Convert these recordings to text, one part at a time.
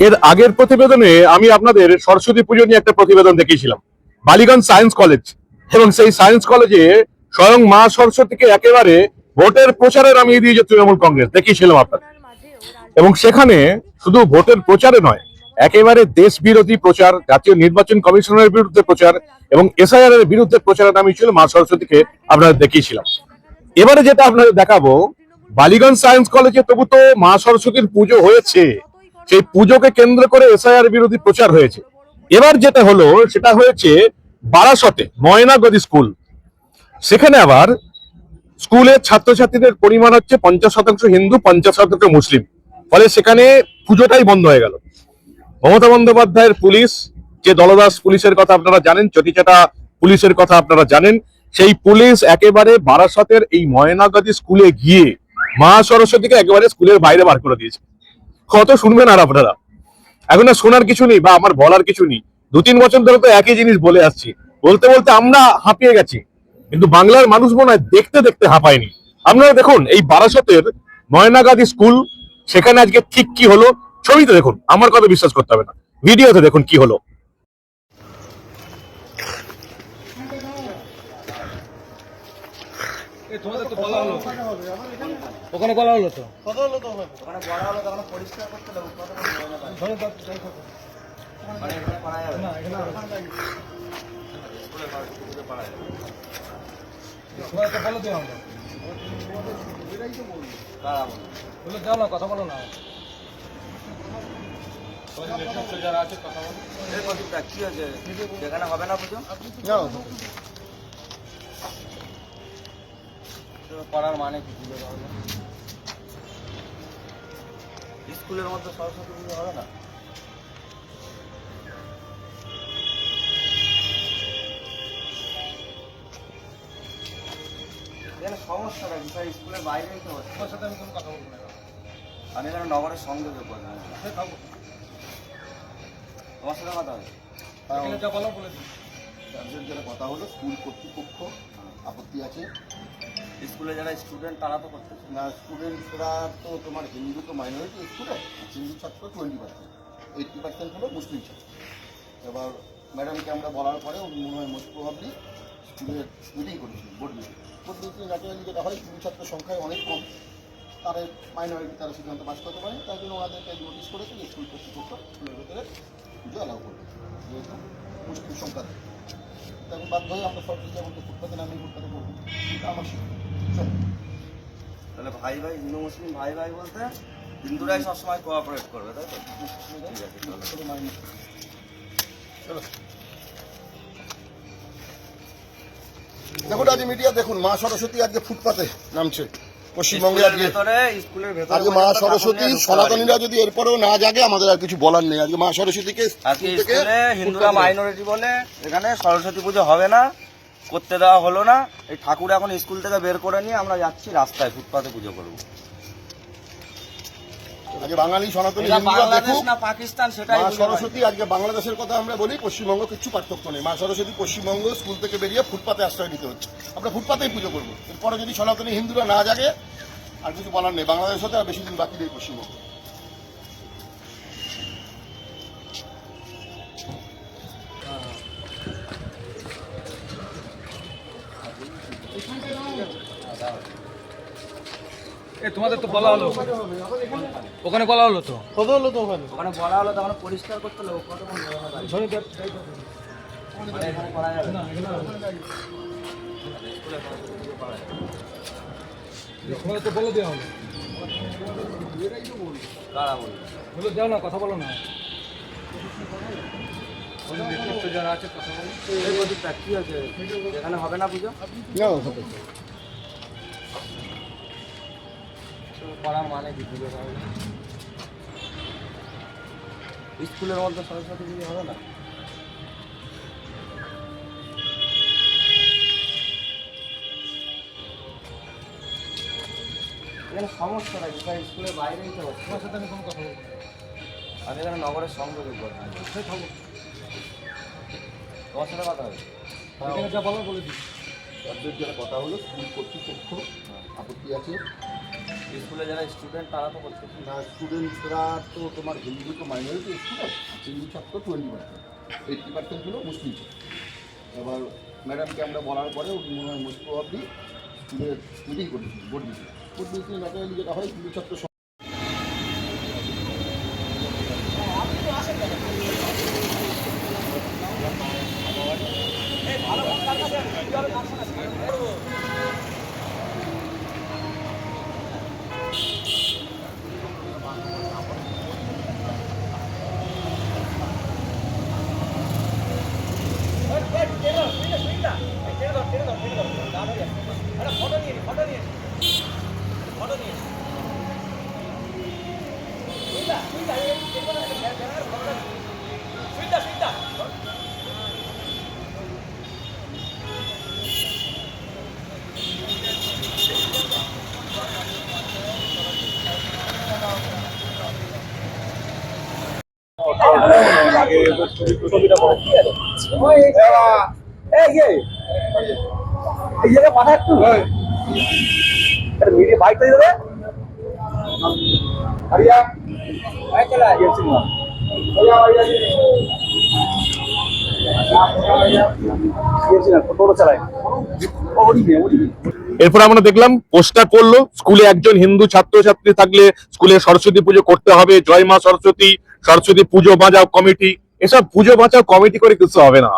এর আগের প্রতিবেদনে আমি আপনাদের সরস্বতী পুজো নিয়ে একটা প্রতিবেদন দেখিয়েছিলাম, বালিগঞ্জ সায়েন্স কলেজ। এবং সেই সায়েন্স কলেজে স্বয়ং মা সরস্বতীকে একেবারে ভোটের প্রচারে নামিয়ে দিয়েছে তৃণমূল কংগ্রেস, দেখিয়েছিলাম আপনাদের। এবং সেখানে শুধু ভোটের প্রচারে নয়, একেবারে দেশ বিরোধী প্রচার, জাতীয় নির্বাচন কমিশনের বিরুদ্ধে প্রচার এবং এসআইআর এর বিরুদ্ধে প্রচারে নামিয়েছিল মা সরস্বতীকে, আপনাদের দেখিয়েছিলাম। এবারে যেটা আপনাদের দেখাবো, বালিগঞ্জ সায়েন্স কলেজে তবু তো মা সরস্বতীর পুজো হয়েছে, সেই পুজোকে কেন্দ্র করে এসআইআর বিরোধী প্রচার হয়েছে। এবার যেটা হলো সেটা হয়েছে বারাসতে ময়নাগদি স্কুল। সেখানে আবার স্কুলের ছাত্রছাত্রীদের পরিমাণ হচ্ছে 50% হিন্দু, 50% মুসলিম। ফলে সেখানে পুজোটাই বন্ধ হয়ে গেল। মমতা বন্দ্যোপাধ্যায়ের পুলিশ, যে দলদাস পুলিশের কথা আপনারা জানেন, চটিচাটা পুলিশের কথা আপনারা জানেন, সেই পুলিশ একেবারে বারাসতের এই ময়নাগদি স্কুলে গিয়ে মা সরস্বতীকে একেবারে স্কুলের বাইরে বার করে দিয়েছে। কত শুনবেন আর আপনারা? এখন আর শোনার কিছু নেই বা আমার বলার কিছু নেই। 2-3 বছর ধরে তো একই জিনিস বলে আসছি, বলতে বলতে আমরা হাঁপিয়ে গেছি, কিন্তু বাংলার মানুষ মনে হয় দেখতে দেখতে হাঁপায়নি। আপনারা দেখুন এই বারাসতের ময়নাগাদি স্কুল, সেখানে আজকে ঠিক কি হলো ছবিতে দেখুন, আমার কথা বিশ্বাস করতে হবে না, ভিডিওতে দেখুন কি হলো। ওখানে বলা হলো তো ওখানে বড় হলো তখন পরিষ্কার করতে দেবো মানে এখানে করা যাবে না বলো দিও আমরা বলে যাও না, কথা বলো না। যারা আছে কথা বলো। কি হয়েছে যেখানে হবে না পুজো করার মানে কি? পুজো হবে স্কুলের মধ্যে সরস্বতী পুজো হবে না? এখানে সমস্যাটা বিষয় স্কুলের বাইরেই তো হচ্ছে। তোমার সাথে আমি কোনো কথা বলবো না। আমি এখানে নগরের সংযোগে পড়লাম, তোমার সাথে কথা হয়েছে যা বলো বলে দিই। যেটা কথা হলো, স্কুল কর্তৃপক্ষ আপত্তি আছে। স্কুলে যারা স্টুডেন্ট তারা তো করতেছে না, স্টুডেন্টরা তো তোমার হিন্দু তো মাইনরিটি স্কুলে, হিন্দু ছাত্র 20%, 80% হলো মুসলিম ছাত্র। এবার ম্যাডামকে আমরা বলার পরে মনে হয় মোস্ট প্রবাবলি স্কুলের মিটিং করেছিল, বোর্ড মিটিং ন্যাচারালি যেটা হয়, হিন্দু ছাত্র সংখ্যায় অনেক কম, তাদের মাইনরিটি তারা সিদ্ধান্ত পাস করতে পারে, তাই জন্য ওনাদেরকে নোটিশ করেছে যে স্কুল কর্তৃপক্ষ স্কুলের ভেতরে পুজো অ্যালাউ করবে, যেহেতু মুসলিম সংখ্যা থাকে। তখন বাধ্য হয়ে আমরা সব কিছু আমাকে ফুটপাতে নামিয়ে ফুটপাতে করবো, কিন্তু আমার তাহলে ভাই ভাই হিন্দু মুসলিম ভাই ভাই বলতে হিন্দুরাই সবসময় কোঅপারেট করবে, তাই তো? ঠিক আছে, চলো। দেখুন আজ মিডিয়া দেখুন, মা সরস্বতী আজকে ফুটপাতে নামছে পশ্চিমবঙ্গে। আজকে মা সরস্বতী, সনাতনীরা যদি এরপরেও না জাগে, আমাদের আর কিছু বলার নেই। আজকে মা সরস্বতীকে হিন্দুরা মাইনরিটি বলে এখানে সরস্বতী পুজো হবে না, করতে দেওয়া হলো না। এই ঠাকুর এখন স্কুল থেকে বের করে নিয়ে আমরা যাচ্ছি রাস্তায় ফুটপাতে পুজো করবো। আজকে বাঙালি সনাতনী বাংলাদেশ না পাকিস্তান সেটাই মা সরস্বতী। আজকে বাংলাদেশের কথা আমরা বলি, পশ্চিমবঙ্গ কিছু পার্থক্য নেই। মা সরস্বতী পশ্চিমবঙ্গ স্কুল থেকে বেরিয়ে ফুটপাতে আশ্রয় নিতে হচ্ছে, আমরা ফুটপাতেই পুজো করবো। এরপরে যদি সনাতনী হিন্দুরা না জাগে, আর কিছু বলার নেই। বাংলাদেশ হতে আর বেশি দিন বাকি নেই পশ্চিমবঙ্গ। তোমাদের তো বলা হলো, ওখানে বলা হলো তো, ওখানে বলা হলো তখন পরিষ্কার করতে হবে। কতক্ষণ করা যাবে না? তোমাদের তো বলে দেওয়া হলো, কারা বলবে? বলে যাও না, কথা বলো না। যারা আছে কথা বলো। কি হয়েছে এখানে হবে না পুজো? করার মানে কি? পুজো হবে না স্কুলের মধ্যে সরস্বতী পুজো হবে না? এখানে সমস্যাটা বিষয় স্কুলের বাইরেই তো হচ্ছে। তোমার সাথে আমি কোনো কথা বলবো না। আমি এখানে নগরের সংযোগে করলাম, তোমার সাথে কথা হবে। এখানে যা বলো বলে দিই। যেটা কথা হলো, স্কুল কর্তৃপক্ষ আপত্তি আছে। স্কুলে যারা স্টুডেন্ট তারা তো করছে না, স্টুডেন্টরা তো তোমার হিন্দু তো মাইনরিটি স্টুডেন্ট, হিন্দু ছাত্র 20%, 80% হলো মুসলিম ছাত্র। এবার ম্যাডামকে আমরা বলার পরে উনি মনে হয় মোস্ট প্রবাবলি স্কুলের মিটিং করেছিল, বোর্ড মিটিং ন্যাচারালি যেটা হয় হিন্দু ছাত্র এরপর আমরা দেখলাম পোস্টার করলো স্কুলে একজন হিন্দু ছাত্রছাত্রী থাকলে স্কুলে সরস্বতী পুজো করতে হবে, জয় মা সরস্বতী, সরস্বতী পুজো বাঁচাও কমিটি, এসব পুজো বাঁচাও কমিটি করে কিছু হবে না।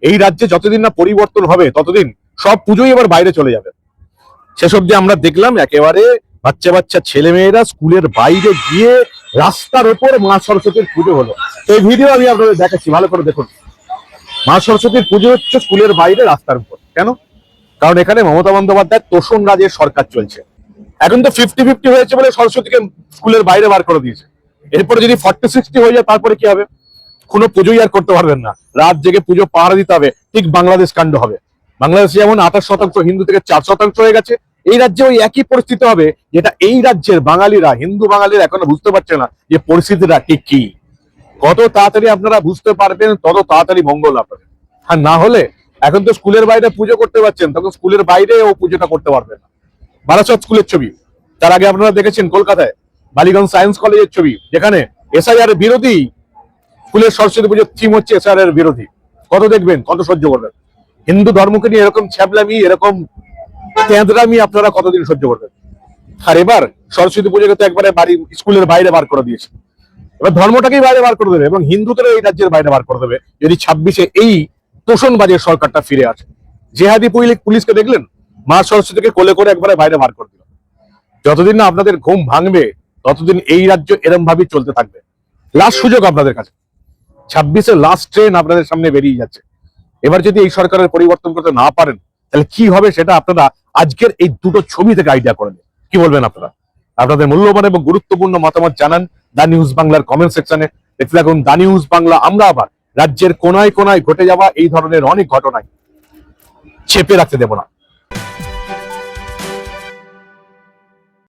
এই রাজ্যে যতদিন না পরিবর্তন হবে ততদিন সব পুজোই এবার বাইরে চলে যাবে। শেষ অব্দি আমরা দেখলাম একেবারে বাচ্চা বাচ্চা ছেলে মেয়েরা স্কুলের বাইরে গিয়ে রাস্তার ওপর মা সরস্বতীর পুজো হলো। এই ভিডিও আমি আপনাদের দেখাচ্ছি, ভালো করে দেখুন। মা সরস্বতীর পুজো হচ্ছে স্কুলের বাইরে রাস্তার উপর। কেন? কারণ এখানে মমতা বন্দ্যোপাধ্যায় তোষণ রাজের সরকার চলছে। এখন তো 50-50 হয়েছে বলে সরস্বতীকে স্কুলের বাইরে বার করে দিয়েছে। এরপরে যদি 40-60 হয়ে যায় তারপরে কি হবে? কোনো পুজোই আর করতে পারবেন না, রাত জেগে পুজো পাহারা দিতে হবে। ঠিক বাংলাদেশ কাণ্ড হবে। বাংলাদেশে যেমন 28% হিন্দু থেকে 4% হয়ে গেছে, এই রাজ্যে ওই একই পরিস্থিতি হবে, যেটা এই রাজ্যের বাঙালিরা, হিন্দু বাঙালিরা এখনো বুঝতে পারছে না যে পরিস্থিতিটা ঠিক কি। কত তাড়াতাড়ি আপনারা বুঝতে পারবেন তত তাড়াতাড়ি মঙ্গল আপনাদের। আর না হলে এখন তো স্কুলের বাইরে পুজো করতে পারছেন, তখন স্কুলের বাইরে ও পুজোটা করতে পারবেন না। বারাসত স্কুলের ছবি, তার আগে আপনারা দেখেছেন কলকাতায় বালিগঞ্জ সায়েন্স কলেজের ছবি, যেখানে এসআইআর বিরোধী স্কুলের সরস্বতী পুজোর থিম হচ্ছে এসআইআর বিরোধী। কত দেখবেন, কত সহ্য করবেন? হিন্দু ধর্মকে নিয়ে এরকম ছ্যাবলামি, এরকম তেঁদরামি আপনারা কতদিন সহ্য করবেন? আর এবার সরস্বতী পুজোকে তো একবারে বাড়ি স্কুলের বাইরে বার করে দিয়েছে। এবার ধর্মটাকেই বাইরে বার করে দেবে এবং হিন্দুদেরও এই রাজ্যের বাইরে বার করে দেবে যদি 26-এ এই তোষণবাজের সরকারটা ফিরে আসে। জেহাদি পুলিশকে দেখলেন, মা সরস্বতীকে কোলে করে একবারে বাইরে বার করে দিল। যতদিন না আপনাদের ঘুম ভাঙবে ততদিন এই রাজ্য এরম ভাবেই চলতে থাকবে। লাস্ট সুযোগ আপনাদের কাছে, 26-এর লাস্ট ট্রেন আপনাদের সামনে বেরিয়ে যাচ্ছে। এবার যদি এই সরকারের পরিবর্তন করতে না পারেন তাহলে কি হবে সেটা আপনারা আজকের এই দুটো ছবি থেকে আইডিয়া করে নিন। কি বলবেন আপনারা? আপনাদের মূল্যবান এবং গুরুত্বপূর্ণ মতামত জানান দা নিউজ বাংলার কমেন্ট সেকশনে। দেখতে থাকুন দা নিউজ বাংলা। আমরা আবার রাজ্যের কোনায় কোনায় ঘটে যাওয়া এই ধরনের অনেক ঘটনায় চেপে রাখতে দেব না।